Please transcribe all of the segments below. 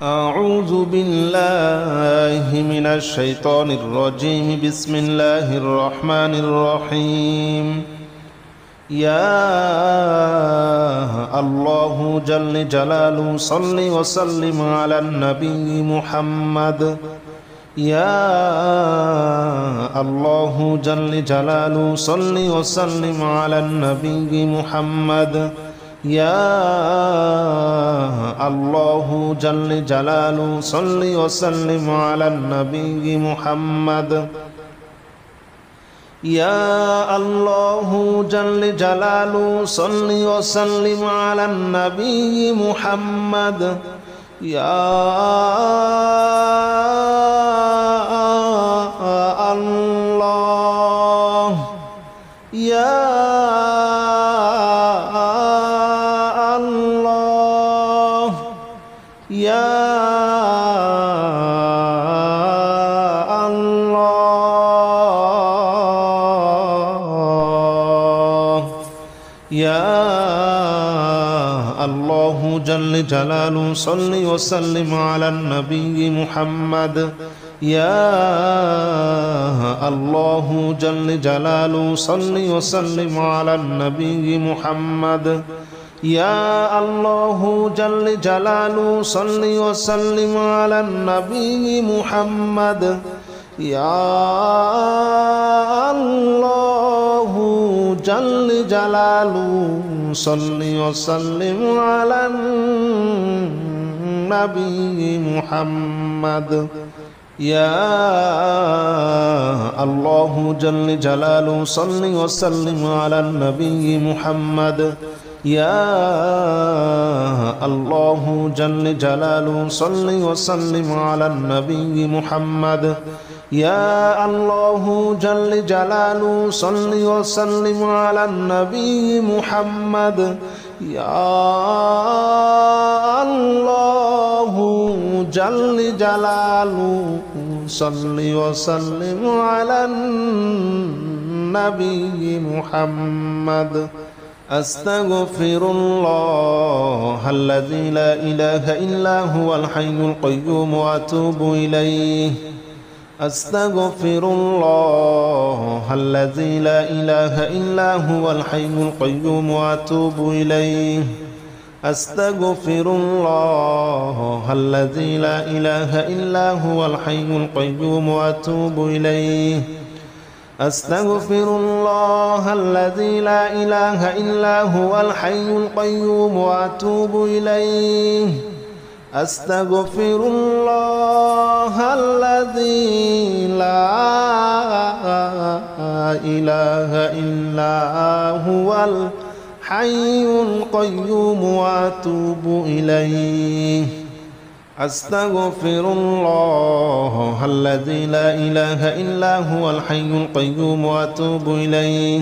أعوذ بالله من الشيطان الرجيم. بسم الله الرحمن الرحيم. يا الله جل جلاله صل وسلم على النبي محمد. يا الله جل جلاله صل وسلم على النبي محمد. يا الله جل جلاله صل وسلم على النبي محمد. يا الله جل جلاله صل وسلم على النبي محمد. يا الله يا الله يا الله يا الله جل جلاله صل وسلم على النبي محمد. يا الله جل جلاله صل وسلم على النبي محمد. يا الله جل جلاله صل وسلم على النبي محمد. يا الله جل جلاله صل وسلم على النبي محمد. يا الله جل جلاله صل وسلم على النبي محمد. يا الله جل جلاله صل وسلم على النبي محمد. يا الله جل جلاله صل وسلم على النبي محمد. يا الله جل جلاله صل وسلم على النبي محمد. أستغفر الله الذي لا إله إلا هو الحي القيوم وأتوب إليه. أستغفر الله الذي لا إله إلا هو الحي القيوم وأتوب إليه. أستغفر الله الذي لا إله إلا هو الحي القيوم وأتوب إليه. أستغفر الله الذي لا إله إلا هو الحي القيوم وأتوب إليه. أستغفر الله الذي لا إله إلا هو الحي القيوم وأتوب إليه. أستغفر الله الذي لا إله إلا هو الحي القيوم وأتوب إليه.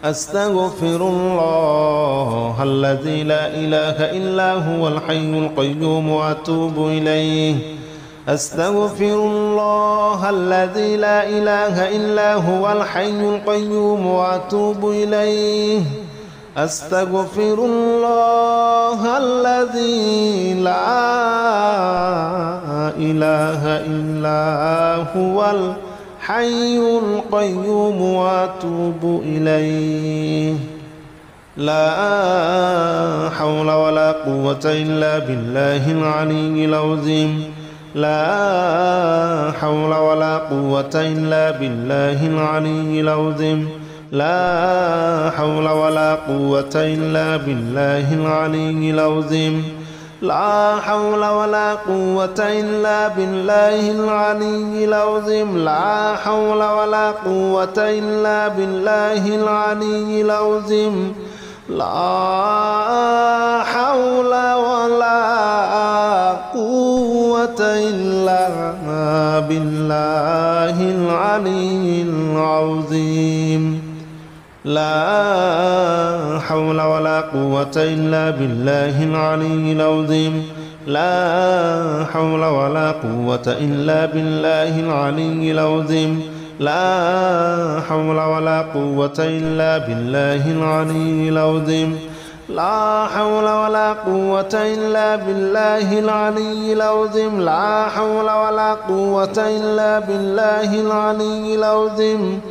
أستغفر الله الذي لا إله إلا هو الحي القيوم وأتوب إليه. أستغفر الله الذي لا إله إلا هو الحي القيوم وأتوب إليه. أستغفر الله الذي لا إله إلا هو الحي القيوم وأتوب إليه. لا حول ولا قوة إلا بالله العلي العظيم. لا حول ولا قوة إلا بالله العلي العظيم. لا حول ولا قوة إلا بالله العلي العظيم. لا حول ولا قوة إلا بالله العلي العظيم. لا حول ولا قوة إلا بالله العلي العظيم. لا حول ولا قوة إلا بالله العلي العظيم. لا حول ولا قوة إلا بالله العلي العظيم. لا حول ولا قوة إلا بالله العلي العظيم. لا حول ولا قوة إلا بالله العلي العظيم. لا حول ولا قوة إلا بالله العلي العظيم لا حول ولا قوة إلا بالله العلي العظيم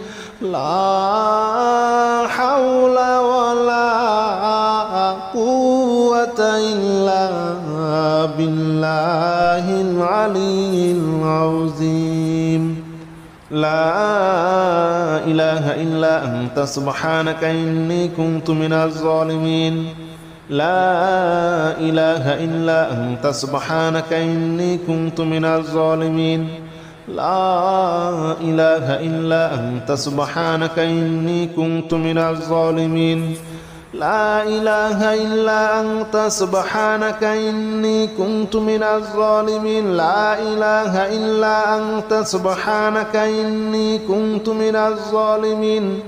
لا حول ولا قوة إلا بالله العلي العظيم لا إله إلا أنت سبحانك إني كنت من الظالمين لا إله إلا أنت سبحانك إني كنت من الظالمين لا إله إلا أنت سبحانك إني كنت من الظالمين لا إله إلا أنت سبحانك إني كنت من الظالمين لا إله إلا أنت سبحانك إني كنت من الظالمين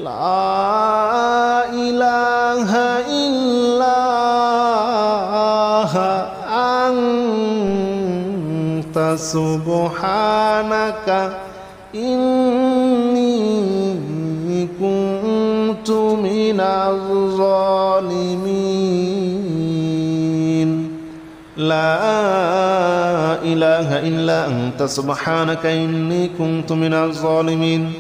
لا إله إلا أنت سبحانك إني كنت من الظالمين لا إله إلا أنت سبحانك إني كنت من الظالمين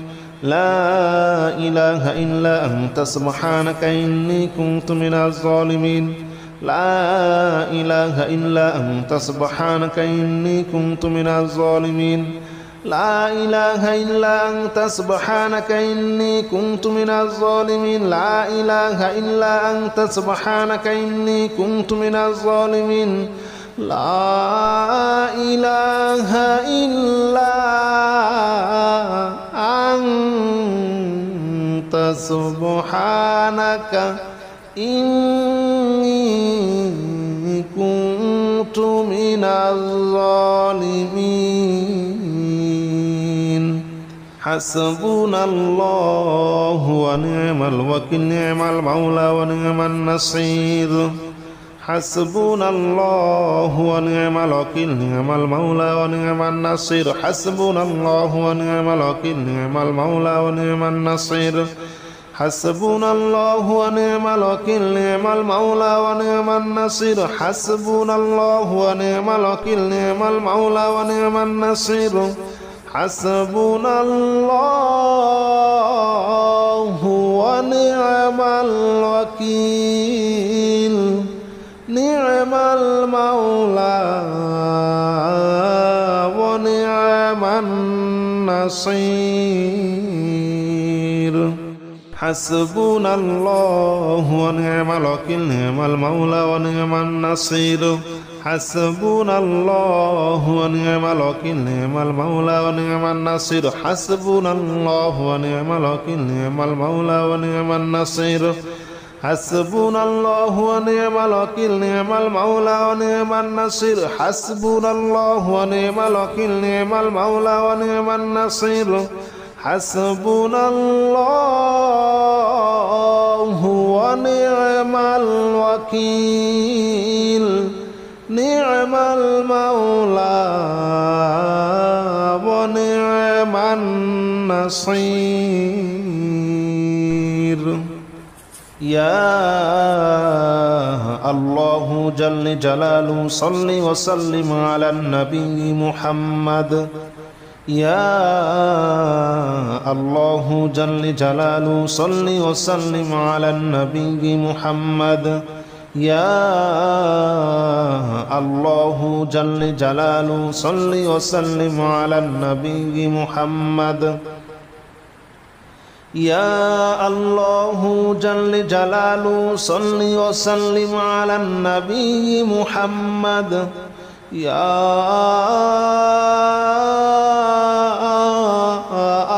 لا إله إلا أنت سبحانك إني كنت من الظالمين لا إله إلا أنت سبحانك إني كنت من الظالمين لا إله إلا أنت سبحانك إني كنت من الظالمين لا إله إلا أنت سبحانك إني كنت من الظالمين لا إله إلا أنت سبحانك إني كنت من الظالمين حسبنا الله ونعم الوكيل نعم المولى ونعم النصير حسبنا الله ونعم الوكيل نعم المولى ونعم النصير حسبنا الله ونعم الوكيل نعم المولى ونعم النصير حسبنا الله ونعم الوكيل نعم المولى ونعم النصير حسبنا الله ونعم الوكيل نعم المولى ونعم النصير حسبنا الله ونعم الوكيل نعم المولى ونعم النصير حسبنا الله ونعم الوكيل نعم المولى ونعم النصير حسبنا الله ونعم الوكيل نعم المولى ونعم النصير حسبنا الله ونعم الوكيل نعم المولى ونعم النصير حسبنا الله ونعم الوكيل نعم المولى ونعم النصير حسبنا الله ونعم الوكيل نعم المولى ونعم النصير حسبنا الله ونعم الوكيل نعم المولى ونعم النصير يا الله جل جلاله صل وسلم على النبي محمد يا الله جل جلاله صل وسلم على النبي محمد يا الله جل جلاله صل وسلم على النبي محمد يا الله جل جلاله صل وسلم على النبي محمد يا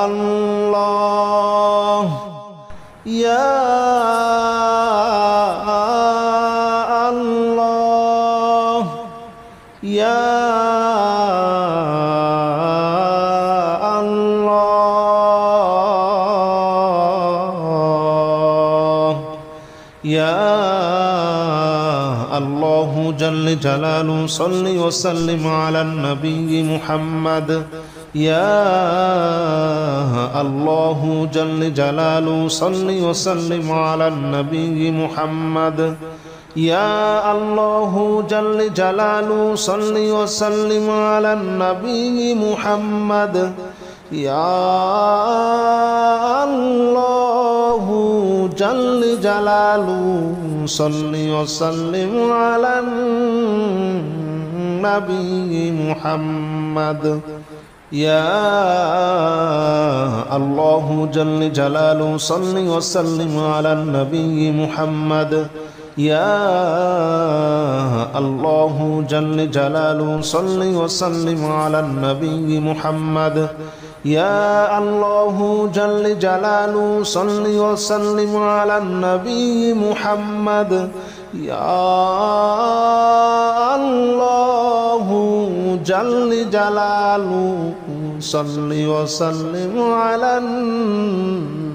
الله يا الله يا الله جل جلاله صل وسلم على النبي محمد يا الله جل جلاله صل وسلم على النبي محمد يا الله جل جلاله صل وسلم على النبي محمد يا الله جل جلاله صل وسلم على النبي محمد يا الله جل جلاله صل وسلم على النبي محمد يا الله جل جلاله صل وسلم على النبي محمد يا الله جل جلاله صل وسلم على النبي محمد يا الله جل جلاله صل وسلم على النبي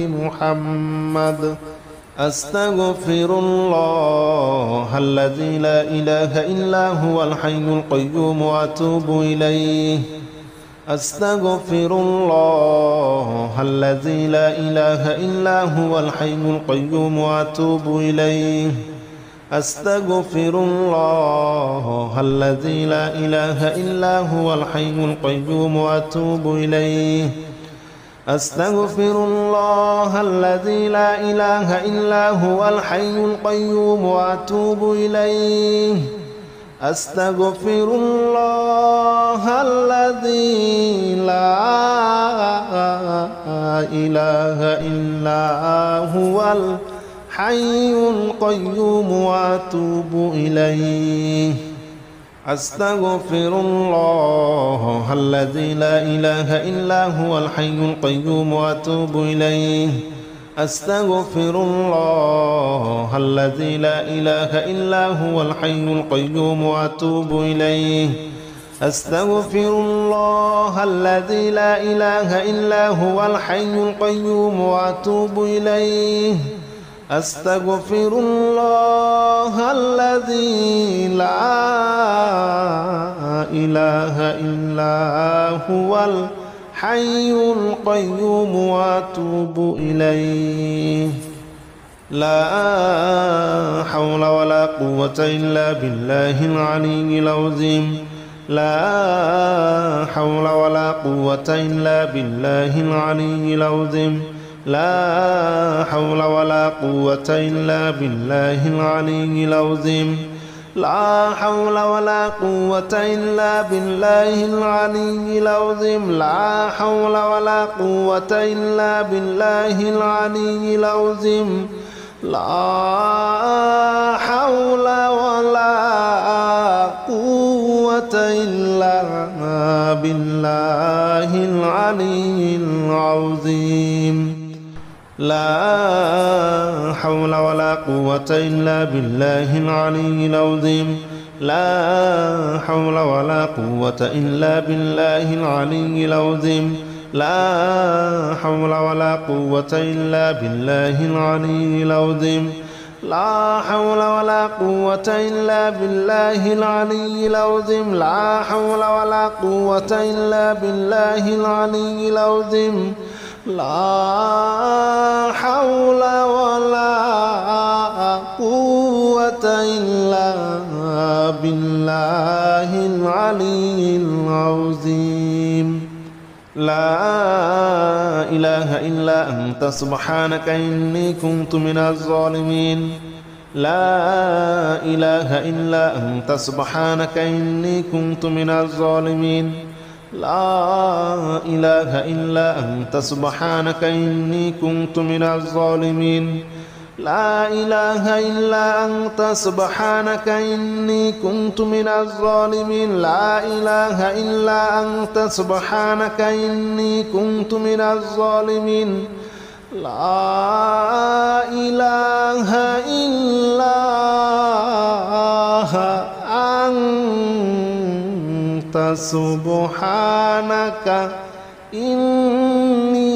محمد أستغفر الله الذي لا إله إلا هو الحي القيوم وأتوب إليه أستغفر الله الذي لا إله إلا هو الحي القيوم وأتوب إليه أستغفر الله الذي لا إله إلا هو الحي القيوم وأتوب إليه أستغفر الله الذي لا إله إلا هو الحي القيوم وأتوب إليه أستغفر الله الذي لا إله إلا هو الحي القيوم وأتوب إليه أستغفر الله الذي لا إله إلا هو الحي القيوم وأتوب إليه أستغفر الله الذي لا إله إلا هو الحي القيوم وأتوب إليه أستغفر الله الذي لا إله إلا هو الحي القيوم وأتوب إليه أستغفر الله الذي لا إله إلا هو الحي القيوم وأتوب إليه لا حول ولا قوة إلا بالله العلي العظيم لا حول ولا قوة إلا بالله العلي العظيم لا حول ولا قوة إلا بالله العلي العظيم لا حول ولا قوة إلا بالله العلي العظيم لا حول ولا قوة إلا بالله العلي العظيم لا حول ولا قوة إلا بالله العلي العظيم لا حول ولا قوة إلا بالله العلي العظيم لا حول ولا قوة إلا بالله العلي العظيم لا حول ولا قوة إلا بالله العلي العظيم لا حول ولا قوة إلا بالله العلي العظيم لا حول ولا قوة إلا بالله العلي العظيم لا حول ولا قوة إلا بالله العلي العظيم لا إله إلا أنت سبحانك إني كنت من الظالمين لا إله إلا أنت سبحانك إني كنت من الظالمين لا إله إلا أنت سبحانك إني كنت من الظالمين لا إله إلا أنت سبحانك إني كنت من الظالمين لا إله إلا أنت سبحانك إني كنت من الظالمين لا إله إلا أنت سبحانك إني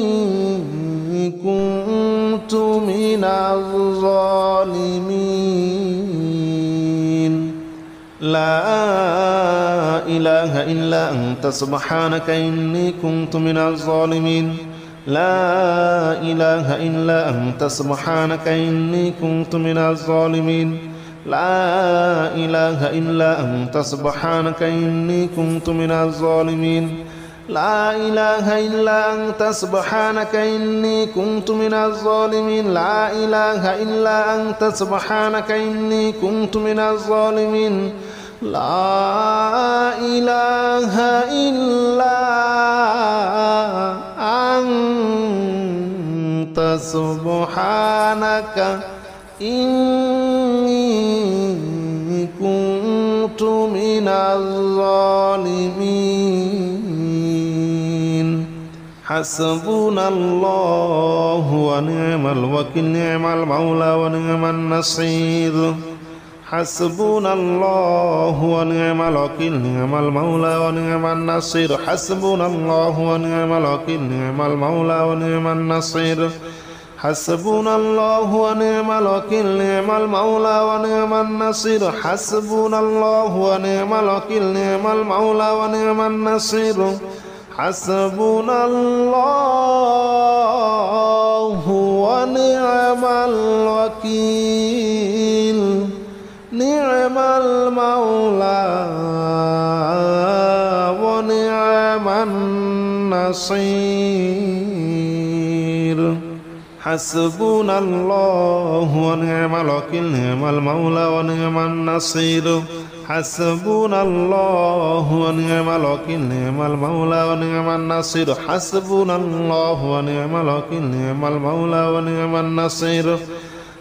كنت من الظالمين لا إله إلا أنت سبحانك إني كنت من الظالمين لا إله إلا أنت سبحانك إني كنت من الظالمين لا إله إلا أنت سبحانك إني كنت من الظالمين لا إله إلا أنت سبحانك إني كنت من الظالمين لا إله إلا أنت سبحانك إني كنت من الظالمين لا إله إلا أنت سبحانك إني كنت من الظالمين حسبنا الله ونعم الوكيل نعم المولى ونعم النصير حسبنا الله ونعم الوكيل نعم المولى ونعم النصير حسبنا الله ونعم الوكيل نعم المولى ونعم النصير حسبنا الله ونعم الوكيل نعم المولى ونعم النصير حسبنا الله ونعم الوكيل نعم المولى ونعم النصير حسبنا الله ونعم الوكيل نعم المولى ونعم النصير حسبنا الله ونعم الوكيل نعم المولى ونعم النصير حسبنا الله ونعم الوكيل نعم المولى ونعم النصير حسبنا الله ونعم الوكيل نعم المولى ونعم النصير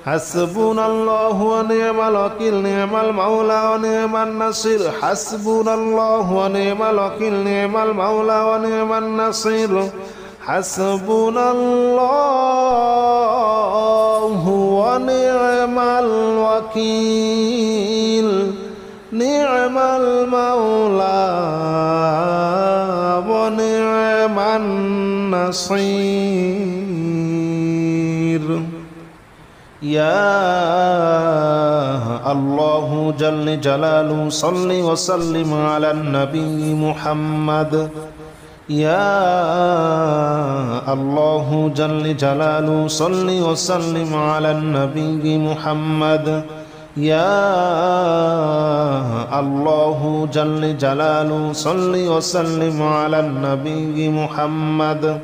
حسبنا الله ونعم الوكيل نعم المولى ونعم النصير حسبنا الله ونعم الوكيل نعم المولى ونعم النصير حسبنا الله ونعم الوكيل نعم المولى ونعم النصير يا الله جل جلاله صل وسلم على النبي محمد يا الله جل جلاله صل وسلم على النبي محمد يا الله جل جلاله صل وسلم على النبي محمد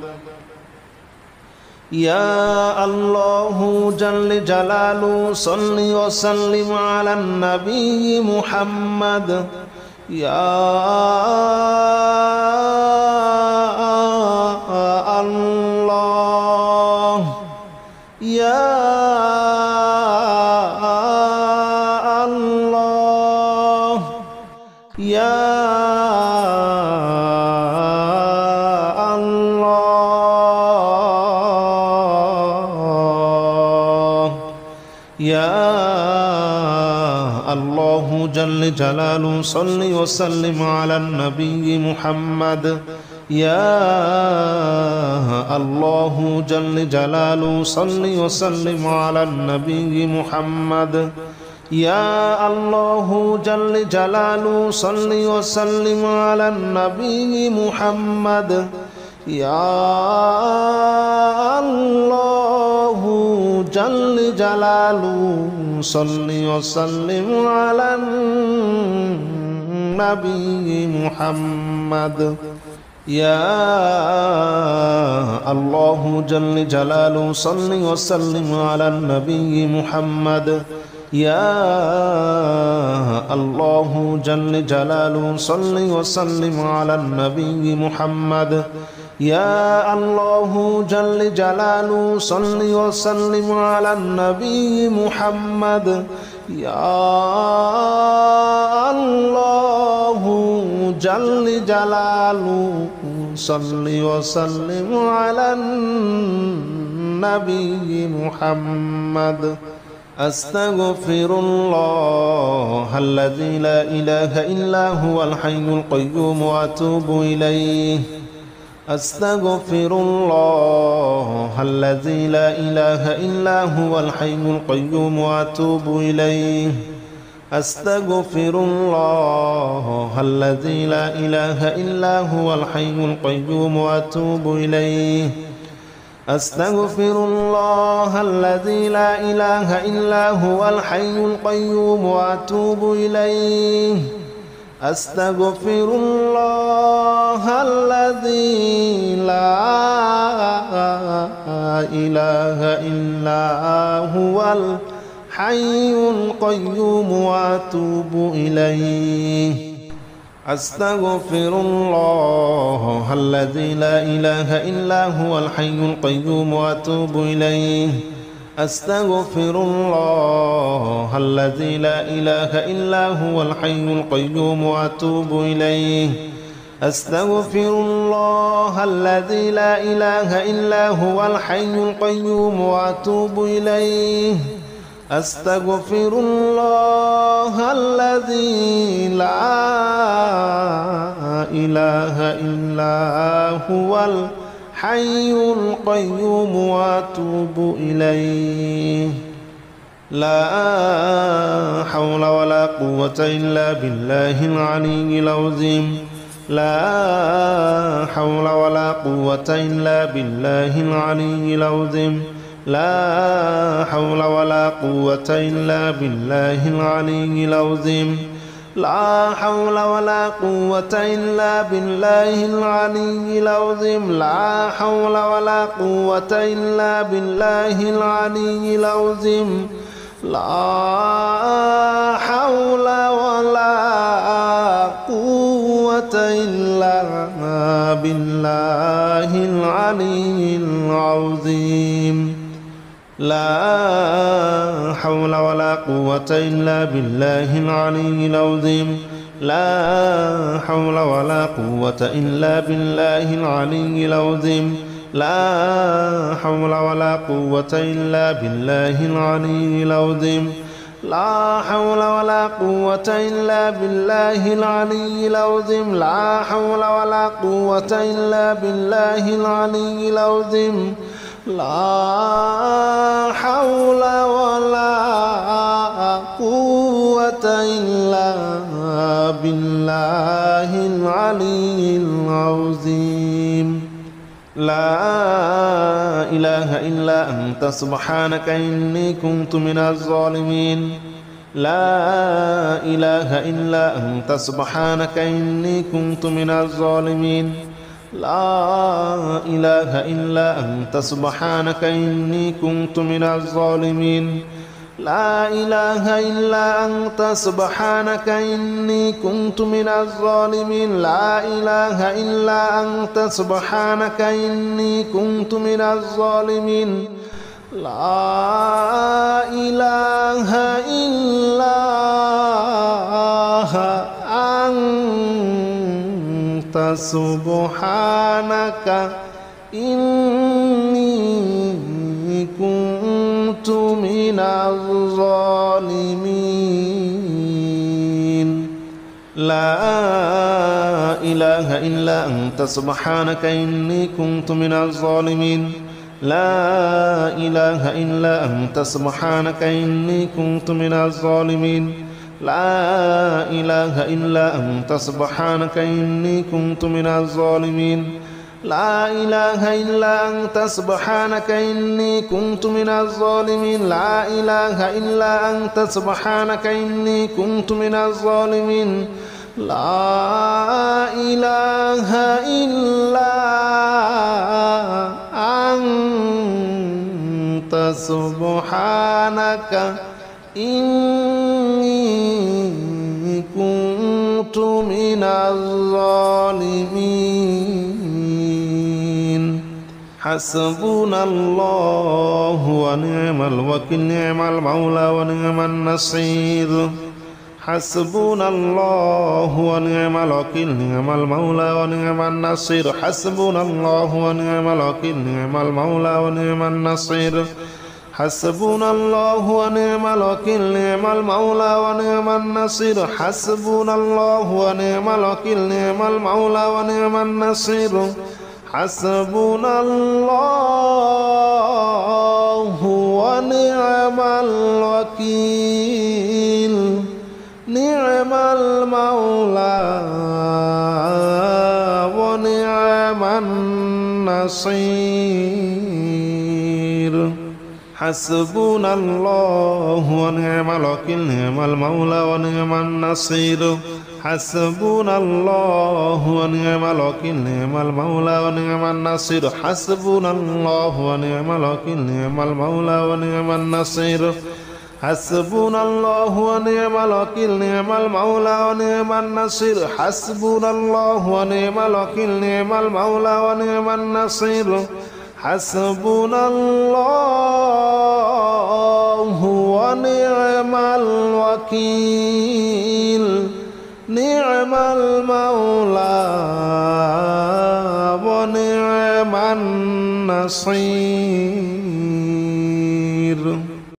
يا الله جل جلاله صل وسلم على النبي محمد يا الله يا الله يا يا الله جل جلاله صل وسلم على النبي محمد يا الله جل جلاله صل وسلم على النبي محمد يا الله جل جلاله صل وسلم على النبي محمد يا الله جل جلاله صل وسلم على النبي محمد يا الله جل جلاله صل وسلم على النبي محمد يا الله جل جلاله صل وسلم على النبي محمد يا الله جل جلاله صل وسلم على النبي محمد يا الله جل جلاله صل وسلم على النبي محمد أستغفر الله الذي لا إله إلا هو الحي القيوم وأتوب إليه أستغفر الله الذي لا إله إلا هو الحي القيوم وأتوب إليه أستغفر الله الذي لا إله إلا هو الحي القيوم وأتوب إليه أستغفر الله الذي لا إله إلا هو الحي القيوم وأتوب إليه أستغفر الله الذي لا إله إلا هو الحي القيوم وأتوب إليه أستغفر الله الذي لا إله إلا هو الحي القيوم وأتوب إليه أستغفر الله الذي لا إله إلا هو الحي القيوم وأتوب إليه أستغفر الله الذي لا إله إلا هو الحي القيوم وأتوب إليه أستغفر الله الذي لا إله إلا هو الحي القيوم وأتوب إليه لا حول ولا قوة إلا بالله العلي العظيم لا حول ولا قوة إلا بالله العلي العظيم لا حول ولا قوة إلا بالله العلي العظيم لا حول ولا قوة إلا بالله العلي العظيم لا حول ولا قوة إلا بالله العلي العظيم لا حول ولا قوة إلا بالله العلي العظيم لا حول ولا قوة إلا بالله العلي العظيم لا حول ولا قوة إلا بالله العلي العظيم لا حول ولا قوة إلا بالله العلي العظيم لا حول ولا قوة إلا بالله العلي العظيم لا حول ولا قوة إلا بالله العلي العظيم لا حول ولا قوة إلا بالله العلي العظيم لا إله إلا أنت سبحانك إني كنت من الظالمين لا إله إلا أنت سبحانك إني كنت من الظالمين لا إله إلا أنت سبحانك إني كنت من الظالمين لا إله إلا أنت سبحانك إني كنت من الظالمين لا إله إلا أنت سبحانك إني كنت من الظالمين لا إله إلا أنت سبحانك إني كنت من الظالمين لا إله إلا أنت سبحانك إني كنت من الظالمين لا إله إلا أنت سبحانك إني كنت من الظالمين لا إله إلا أنت سبحانك إني كنت من الظالمين لا إله إلا أنت سبحانك إني كنت من الظالمين لا إله إلا أنت سبحانك إني كنت من الظالمين لا إله إلا أنت سبحانك إني كنت من الظالمين حسبنا الله ونعم الوكيل نعم المولى ونعم النصير حسبنا الله ونعم الوكيل نعم المولى ونعم النصير حسبنا الله ونعم الوكيل نعم المولى ونعم النصير حسبنا الله ونعم الوكيل نعم المولى ونعم النصير حسبنا الله ونعم الوكيل نعم المولى ونعم النصير حسبنا الله ونعم الوكيل نعم المولى ونعم النصير حسبنا الله ونعم الوكيل نعم المولى ونعم النصير حسبنا الله ونعم الوكيل نعم المولى ونعم النصير حسبنا الله ونعم الوكيل نعم المولى ونعم النصير حسبنا الله ونعم الوكيل نعم المولى ونعم النصير حسبنا الله ونعم الوكيل نعم المولى ونعم النصير حسبنا الله ونعم الوكيل نعم المولى ونعم النصير